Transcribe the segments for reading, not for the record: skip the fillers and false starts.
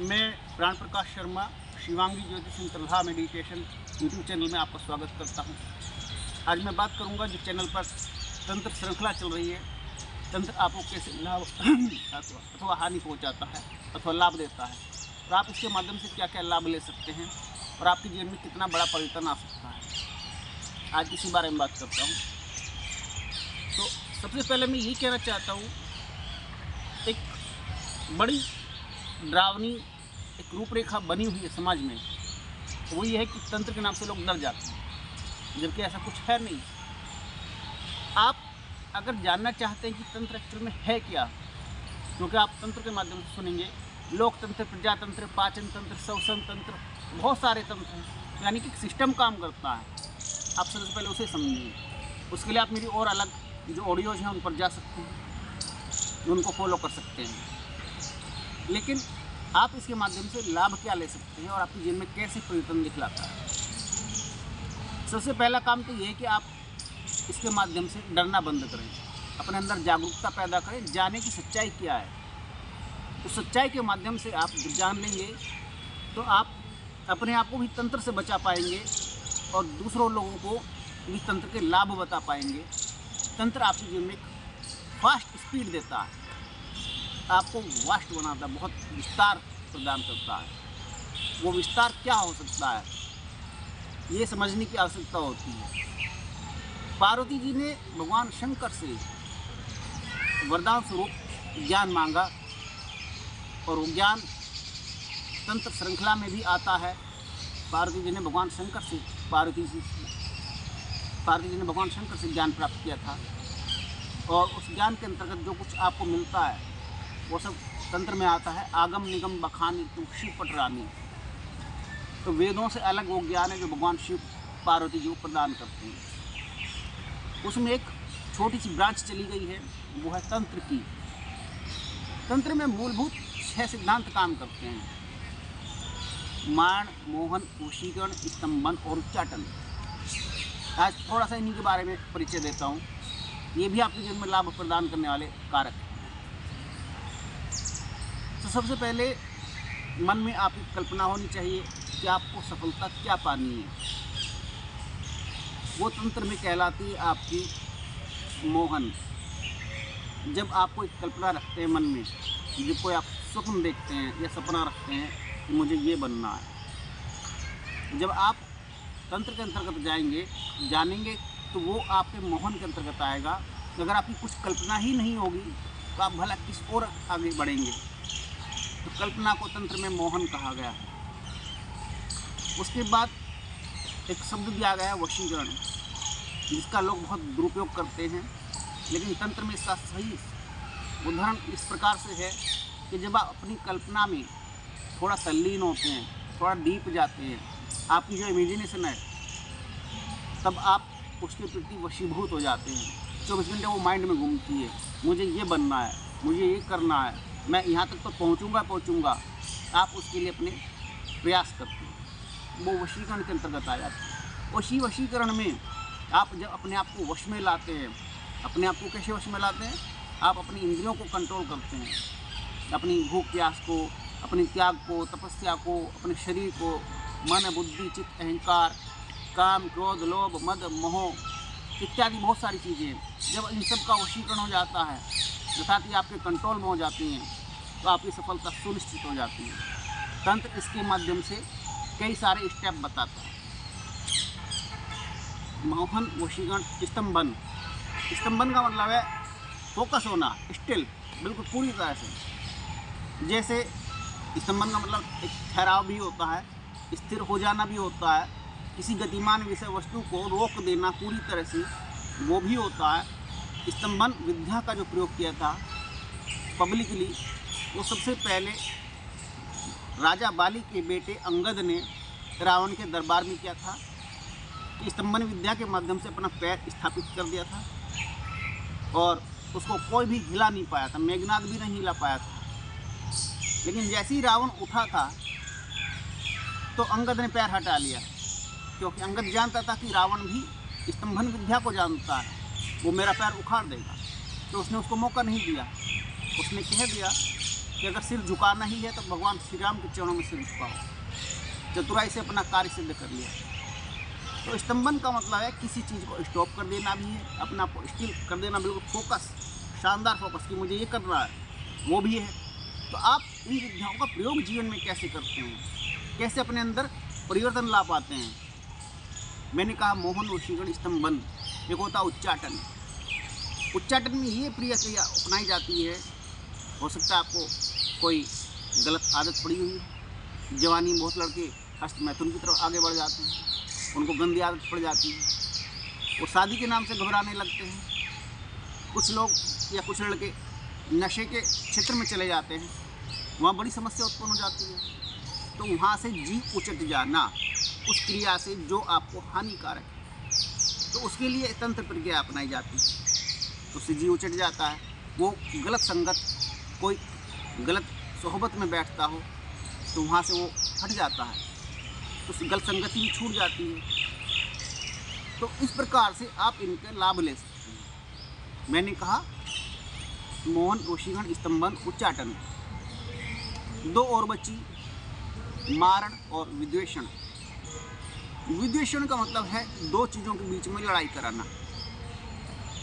मैं प्राण Prakash Sharma Shivangi Jyoti Singh meditation YouTube channel में आपका स्वागत करता हूं। आज मैं बात करूंगा जो चैनल पर तंत्र श्रृंखला चल रही है, तंत्र आपको कैसे लाभ अथवा हानि पहुंचाता है अथवा लाभ देता है और आप इसके माध्यम से क्या क्या लाभ ले सकते हैं और आपके जीवन में कितना बड़ा परिवर्तन आ सकता है। आज इसी बारे में बात करता हूँ। तो सबसे पहले मैं यही कहना चाहता हूँ, एक बड़ी डरावनी एक रूपरेखा बनी हुई है समाज में, वो ये है कि तंत्र के नाम से लोग डर जाते हैं, जबकि ऐसा कुछ है नहीं। आप अगर जानना चाहते हैं कि तंत्र एक्चुअल में है क्या, क्योंकि आप तंत्र के माध्यम से सुनेंगे लोकतंत्र, प्रजातंत्र, पाचन तंत्र, श्वसन तंत्र, बहुत सारे तंत्र हैं, यानी कि सिस्टम काम करता है। आप सबसे पहले उसे समझिए। उसके लिए आप मेरी और अलग जो ऑडियोज हैं उन पर जा सकते हैं, उनको फॉलो कर सकते हैं। लेकिन आप इसके माध्यम से लाभ क्या ले सकते हैं और आपके जीवन में कैसे परिवर्तन दिखलाता है। सबसे पहला काम तो ये है कि आप इसके माध्यम से डरना बंद करें, अपने अंदर जागरूकता पैदा करें, जाने की सच्चाई क्या है। उस सच्चाई के माध्यम से आप जब जान लेंगे तो आप अपने आप को भी तंत्र से बचा पाएंगे और दूसरों लोगों को भी तंत्र के लाभ बता पाएंगे। तंत्र आपके जीवन में एक फास्ट स्पीड देता है, आपको वास्ट बनाता है, बहुत विस्तार प्रदान करता है। वो विस्तार क्या हो सकता है, ये समझने की आवश्यकता होती है। पार्वती जी ने भगवान शंकर से वरदान स्वरूप ज्ञान मांगा और वो ज्ञान तंत्र श्रृंखला में भी आता है। पार्वती जी ने भगवान शंकर से भगवान शंकर से ज्ञान प्राप्त किया था और उस ज्ञान के अंतर्गत जो कुछ आपको मिलता है वो सब तंत्र में आता है। आगम निगम बखानी तू शिव पटरानी, तो वेदों से अलग वो ज्ञान है जो भगवान शिव पार्वती जी को प्रदान करते हैं। उसमें एक छोटी सी ब्रांच चली गई है, वो है तंत्र की। तंत्र में मूलभूत 6 सिद्धांत काम करते हैं: माण, मोहन, वशीकरण, स्तंभन और उच्चाटन। आज थोड़ा सा इन्हीं के बारे में परिचय देता हूँ। ये भी आपके जीवन में लाभ प्रदान करने वाले कारक हैं। तो सबसे पहले मन में आपकी कल्पना होनी चाहिए कि आपको सफलता क्या पानी है। वो तंत्र में कहलाती है आपकी मोहन। जब आप कोई कल्पना रखते हैं मन में, जब कोई आप स्वप्न देखते हैं या सपना रखते हैं कि मुझे ये बनना है, जब आप तंत्र के अंतर्गत जाएंगे, जानेंगे, तो वो आपके मोहन के अंतर्गत आएगा। अगर आपकी कुछ कल्पना ही नहीं होगी तो आप भला किस ओर आगे बढ़ेंगे। तो कल्पना को तंत्र में मोहन कहा गया है। उसके बाद एक शब्द दिया गया है वशीकरण, जिसका लोग बहुत दुरुपयोग करते हैं, लेकिन तंत्र में इसका सही उदाहरण इस प्रकार से है कि जब आप अपनी कल्पना में थोड़ा तल्लीन होते हैं, थोड़ा डीप जाते हैं, आपकी जो इमेजिनेशन है, तब आप उसके प्रति वशीभूत हो जाते हैं। 24 घंटे वो माइंड में घूमती है, मुझे ये बनना है, मुझे ये करना है, मैं यहाँ तक तो पहुँचूँगा। आप उसके लिए अपने प्रयास करते हैं, वो वशीकरण के अंतर्गत आ जाते हैं। वशीकरण में आप जब अपने आप को वश में लाते हैं, अपने आप को कैसे वश में लाते हैं? आप अपनी इंद्रियों को कंट्रोल करते हैं, अपनी भूख प्यास को, अपने त्याग को, तपस्या को, अपने शरीर को, मन, बुद्धि, चित्त, अहंकार, काम, क्रोध, लोभ, मद, मोह इत्यादि बहुत सारी चीज़ें, जब इन सब का वशीकरण हो जाता है, अर्थात ये आपके कंट्रोल में हो जाती हैं, तो आपकी सफलता सुनिश्चित हो जाती है। तंत्र इसके माध्यम से कई सारे स्टेप बताता है। मोहन, वशीकरण, स्तंभन। स्तंभन का मतलब है फोकस होना, स्टिल, बिल्कुल पूरी तरह से। जैसे स्तंभन का मतलब एक ठहराव भी होता है, स्थिर हो जाना भी होता है, किसी गतिमान विषय वस्तु को रोक देना पूरी तरह से, वो भी होता है। स्तंभन विद्या का जो प्रयोग किया था पब्लिकली, वो सबसे पहले राजा बाली के बेटे अंगद ने रावण के दरबार में किया था। स्तंभन विद्या के माध्यम से अपना पैर स्थापित कर दिया था और उसको कोई भी हिला नहीं पाया था, मेघनाद भी नहीं हिला पाया था। लेकिन जैसे ही रावण उठा था तो अंगद ने पैर हटा लिया, क्योंकि अंगद जानता था कि रावण भी स्तंभन विद्या को जानता है, वो मेरा पैर उखाड़ देगा। तो उसने उसको मौका नहीं दिया, उसने कह दिया कि अगर सिर झुकाना ही है तो भगवान श्री राम के चरणों में सिर झुकाओ। चतुराई से अपना कार्य सिद्ध कर लिया। तो स्तंभन का मतलब है किसी चीज़ को स्टॉप कर देना भी है, अपने आप को स्टिल कर देना, बिल्कुल फोकस, शानदार फोकस कि मुझे ये करना है, वो भी है। तो आप इन विद्याओं का प्रयोग जीवन में कैसे करते हैं, कैसे अपने अंदर परिवर्तन ला पाते हैं। मैंने कहा मोहन वशीकरण स्तंभन, एक होता उच्चाटन। उच्चाटन में ये प्रक्रिया अपनाई जाती है, हो सकता है आपको कोई गलत आदत पड़ी हुई है। जवानी में बहुत लड़के हस्त मैथुन की तरफ आगे बढ़ जाते हैं, उनको गंदी आदत पड़ जाती है, वो शादी के नाम से घबराने लगते हैं। कुछ लोग या कुछ लड़के नशे के क्षेत्र में चले जाते हैं, वहाँ बड़ी समस्या उत्पन्न हो जाती है। तो वहाँ से जी उचट जाना, उस क्रिया से जो आपको हानिकारक है, तो उसके लिए तंत्र प्रक्रिया अपनाई जाती है। तो उससे जी उचट जाता है। वो गलत संगत, कोई गलत सोहबत में बैठता हो तो वहाँ से वो हट जाता है, तो उस गलत संगति भी छूट जाती है। तो इस प्रकार से आप इनके लाभ ले सकते हैं। मैंने कहा मोहन वशीकरण स्तंभन उच्चाटन। दो और बची, मारण और विद्वेषण। विद्वेषण का मतलब है दो चीज़ों के बीच में लड़ाई कराना,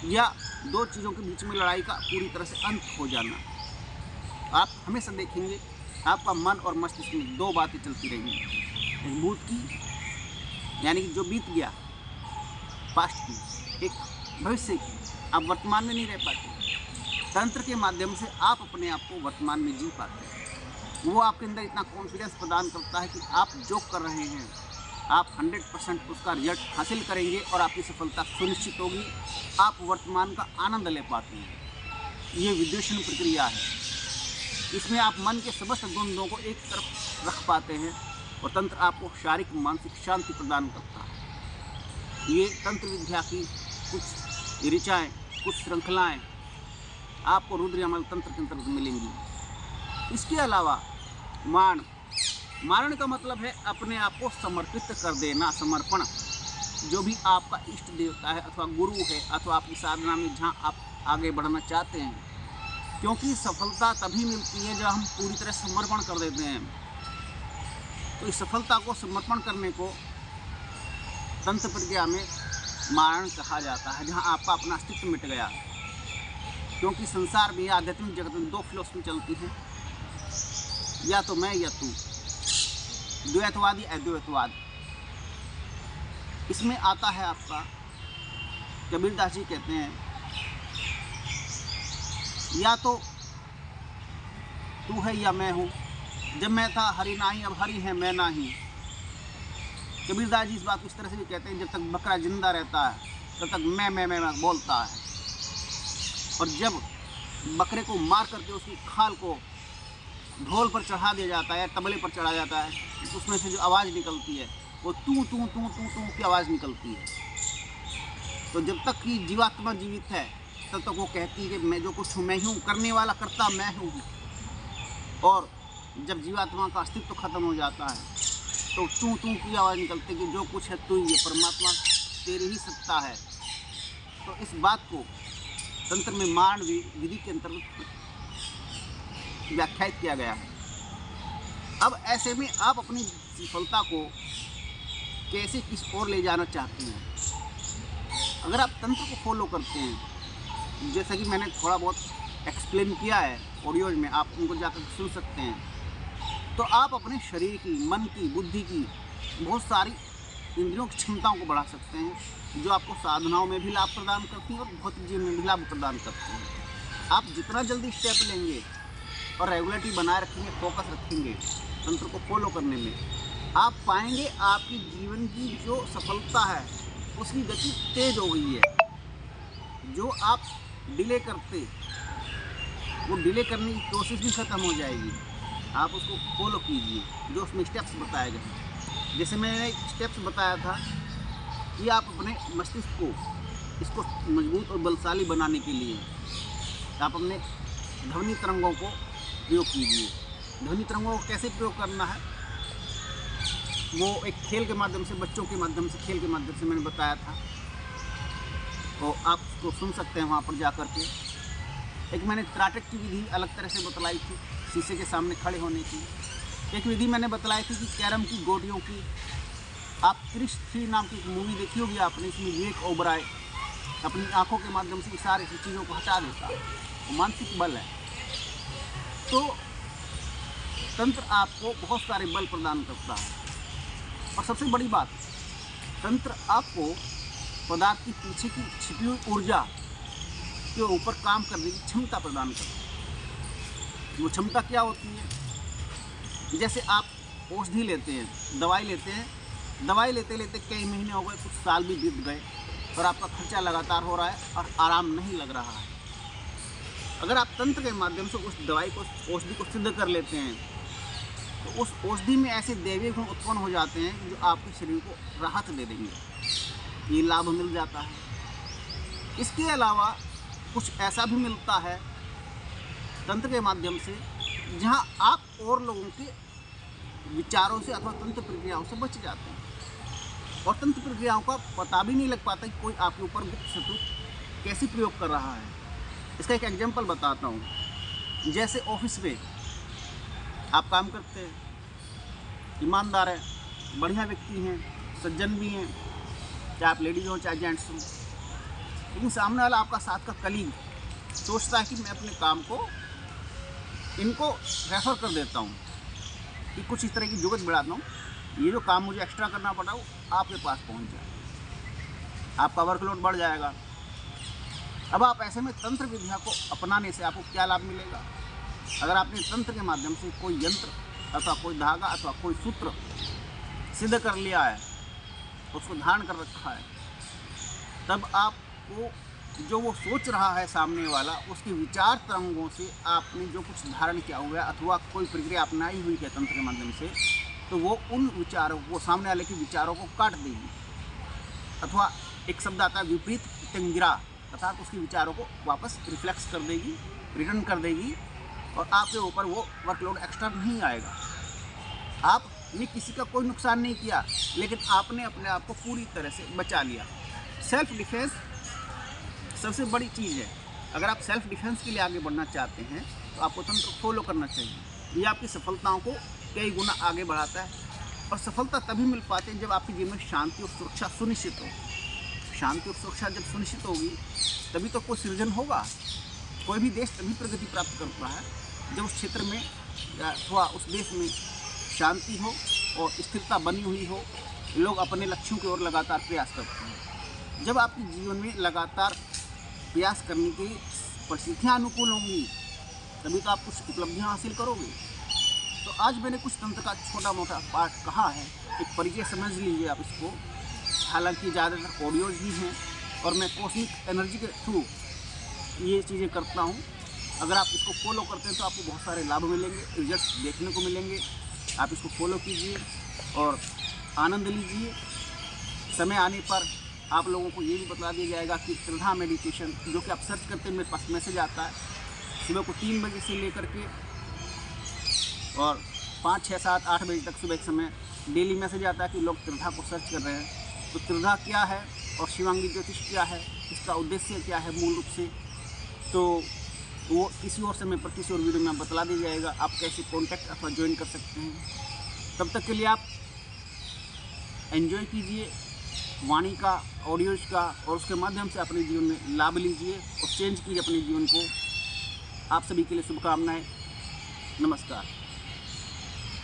या दो चीज़ों के बीच में लड़ाई का पूरी तरह से अंत हो जाना। आप हमेशा देखेंगे आपका मन और मस्तिष्क में दो बातें चलती रहेंगी, एक भूत की यानी कि जो बीत गया पास्ट की, एक भविष्य की। आप वर्तमान में नहीं रह पाते। तंत्र के माध्यम से आप अपने आप को वर्तमान में जी पाते हैं। वो आपके अंदर इतना कॉन्फिडेंस प्रदान करता है कि आप जो कर रहे हैं आप 100% उसका रिजल्ट हासिल करेंगे और आपकी सफलता सुनिश्चित होगी। आप वर्तमान का आनंद ले पाते हैं। ये विद्वेषण प्रक्रिया है। इसमें आप मन के समस्त द्वंद्वों को एक तरफ रख पाते हैं और तंत्र आपको शारीरिक मानसिक शांति प्रदान करता है। ये तंत्र विद्या की कुछ ऋचाएँ, कुछ श्रृंखलाएँ आपको रुद्रयामल तंत्र के अंतर्गत मिलेंगी। इसके अलावा मारण का मतलब है अपने आप को समर्पित कर देना, समर्पण। जो भी आपका इष्ट देवता है अथवा गुरु है अथवा आपकी साधना में जहाँ आप आगे बढ़ना चाहते हैं, क्योंकि सफलता तभी मिलती है जब हम पूरी तरह समर्पण कर देते हैं। तो इस सफलता को समर्पण करने को तंत्र प्रक्रिया में मारण कहा जाता है, जहाँ आपका अपना अस्तित्व मिट गया। क्योंकि संसार में या आध्यात्मिक जगत में दो फिलॉसफी चलती है, या तो मैं या तू, द्वैतवादी अद्वैतवाद। इसमें आता है आपका, कबीरदास जी कहते हैं, या तो तू है या मैं हूँ, जब मैं था हरि नाही अब हरि है मैं नाही। कबीरदास जी इस बात को इस तरह से भी कहते हैं, जब तक बकरा जिंदा रहता है तब तक मैं बोलता है, और जब बकरे को मार करके उसकी खाल को ढोल पर चढ़ा दिया जाता है, तबले पर चढ़ा जाता है, तो उसमें से जो आवाज़ निकलती है वो तू तू तू तू तू की आवाज़ निकलती है। तो जब तक कि जीवात्मा जीवित है तब तक वो कहती है कि मैं जो कुछ हूँ मैं ही हूँ, करने वाला करता मैं हूँ। और जब जीवात्मा का अस्तित्व खत्म हो जाता है तो तू तू की आवाज़ निकलती है कि जो कुछ है तू ही है, परमात्मा तेरी ही सत्ता है। तो इस बात को तंत्र में मारण विधि के अंतर्गत व्याख्यायित किया गया है। अब ऐसे में आप अपनी सफलता को कैसे किस ओर ले जाना चाहते हैं। अगर आप तंत्र को फॉलो करते हैं, जैसा कि मैंने थोड़ा बहुत एक्सप्लेन किया है ऑडियोज में, आप उनको जाकर सुन सकते हैं, तो आप अपने शरीर की, मन की, बुद्धि की बहुत सारी इंद्रियों की क्षमताओं को बढ़ा सकते हैं, जो आपको साधनाओं में भी लाभ प्रदान करती हैं और भौतिक जीवन में भी लाभ प्रदान करती हैं। आप जितना जल्दी स्टेप लेंगे और रेगुलरिटी बनाए रखेंगे, फोकस रखेंगे तंत्र को फॉलो करने में, आप पाएंगे आपकी जीवन की जो सफलता है उसकी गति तेज हो गई है। जो आप डिले करते, वो डिले करने की कोशिश भी ख़त्म हो जाएगी। आप उसको फॉलो कीजिए जो उसमें स्टेप्स बताए गए हैं। जैसे मैंने स्टेप्स बताया था कि आप अपने मस्तिष्क को इसको मजबूत और बलशाली बनाने के लिए आप अपने ध्वनि तरंगों को प्रयोग कीजिए। ध्वनि तरंगों को कैसे प्रयोग करना है वो एक खेल के माध्यम से, बच्चों के माध्यम से, खेल के माध्यम से मैंने बताया था, तो आप उसको सुन सकते हैं वहाँ पर जा कर के। एक मैंने त्राटक की विधि अलग तरह से बतलाई थी, शीशे के सामने खड़े होने की। एक विधि मैंने बतलाई थी कि कैरम की गोटियों की। आप क्रिश 3 नाम की मूवी देखी होगी आपने, इसमें विवेक ओबराय अपनी आंखों के माध्यम से सारी चीज़ों को हटा देता है, वो मानसिक बल है। तो तंत्र आपको बहुत सारे बल प्रदान करता है। और सबसे बड़ी बात, तंत्र आपको पदार्थ के पीछे की छिपी हुई ऊर्जा के ऊपर काम करने की क्षमता प्रदान करता है। वो क्षमता क्या होती है? जैसे आप औषधि लेते हैं, दवाई लेते हैं, दवाई लेते लेते कई महीने हो गए, कुछ साल भी बीत गए और आपका खर्चा लगातार हो रहा है और आराम नहीं लग रहा है। अगर आप तंत्र के माध्यम से उस दवाई को, औषधि को सिद्ध कर लेते हैं, तो उस औषधि में ऐसे दैवीय गुण उत्पन्न हो जाते हैं जो आपके शरीर को राहत दे देंगे। ये लाभ मिल जाता है। इसके अलावा कुछ ऐसा भी मिलता है तंत्र के माध्यम से, जहां आप और लोगों के विचारों से अथवा तंत्र प्रक्रियाओं से बच जाते हैं और तंत्र प्रक्रियाओं का पता भी नहीं लग पाता कि कोई आपके ऊपर गुप्त शत्रु कैसे प्रयोग कर रहा है। इसका एक एग्जांपल बताता हूँ। जैसे ऑफिस में आप काम करते हैं, ईमानदार है, बढ़िया व्यक्ति हैं, सज्जन भी हैं, चाहे आप लेडीज हो चाहे जेंट्स हो, लेकिन सामने वाला आपका साथ का कलीग सोचता है कि मैं अपने काम को इनको रेफर कर देता हूँ, कि कुछ इस तरह की जुगत बढ़ाता हूँ, ये जो काम मुझे एक्स्ट्रा करना पड़ा वो आपके पास पहुँच जाए, आपका वर्कलोड बढ़ जाएगा। अब आप ऐसे में तंत्र विद्या को अपनाने से आपको क्या लाभ मिलेगा? अगर आपने तंत्र के माध्यम से कोई यंत्र अथवा कोई धागा अथवा कोई सूत्र सिद्ध कर लिया है, उसको धारण कर रखा है, तब आपको जो वो सोच रहा है सामने वाला, उसके विचार तरंगों से आपने जो कुछ धारण किया हुआ है अथवा कोई प्रक्रिया अपनाई हुई है तंत्र के माध्यम से, तो वो उन विचारों को, सामने वाले के विचारों को काट देगी। अथवा एक शब्द आता है विपरीत तिंगिरा, अर्थात उसके विचारों को वापस रिफ्लेक्स कर देगी, रिटर्न कर देगी और आपके ऊपर वो वर्कलोड एक्स्ट्रा नहीं आएगा। आपने किसी का कोई नुकसान नहीं किया, लेकिन आपने अपने आप को पूरी तरह से बचा लिया। सेल्फ डिफेंस सबसे बड़ी चीज़ है। अगर आप सेल्फ डिफेंस के लिए आगे बढ़ना चाहते हैं तो आपको तंत्र फॉलो करना चाहिए। ये आपकी सफलताओं को कई गुना आगे बढ़ाता है और सफलता तभी मिल पाती है जब आपके जीवन में शांति और सुरक्षा सुनिश्चित हो। शांति और सुरक्षा जब सुनिश्चित होगी तभी तो कोई सृजन होगा। कोई भी देश तभी प्रगति प्राप्त करता है जब उस क्षेत्र में अथवा उस देश में शांति हो और स्थिरता बनी हुई हो, लोग अपने लक्ष्यों की ओर लगातार प्रयास करते हैं। जब आपके जीवन में लगातार प्रयास करने की परिस्थितियाँ अनुकूल होंगी तभी तो आप कुछ उपलब्धियाँ हासिल करोगे। तो आज मैंने कुछ तंत्र का छोटा मोटा पार्ट कहा है, एक परिचय समझ लीजिए आप इसको। हालांकि ज़्यादातर ऑडियोज ही हैं और मैं कॉस्मिक एनर्जी के थ्रू ये चीज़ें करता हूँ। अगर आप इसको फॉलो करते हैं तो आपको बहुत सारे लाभ मिलेंगे, रिजल्ट्स देखने को मिलेंगे। आप इसको फॉलो कीजिए और आनंद लीजिए। समय आने पर आप लोगों को ये भी बता दिया जाएगा कि त्रिधा मेडिटेशन, जो कि आप सर्च करते हैं, मेरे पास मैसेज आता है सुबह को 3 बजे से लेकर के और 5, 6, 7, 8 बजे तक सुबह के समय डेली मैसेज आता है कि लोग त्रिधा को सर्च कर रहे हैं। तो त्रिधा क्या है और शिवांगी ज्योतिष क्या है, इसका उद्देश्य क्या है मूल रूप से, तो वो किसी और समय पर किसी और वीडियो में बतला दिया जाएगा। आप कैसे कॉन्टैक्ट अथवा ज्वाइन कर सकते हैं। तब तक के लिए आप एंजॉय कीजिए वाणी का, ऑडियोज का, और उसके माध्यम से अपने जीवन में लाभ लीजिए और चेंज कीजिए अपने जीवन को। आप सभी के लिए शुभकामनाएं। नमस्कार।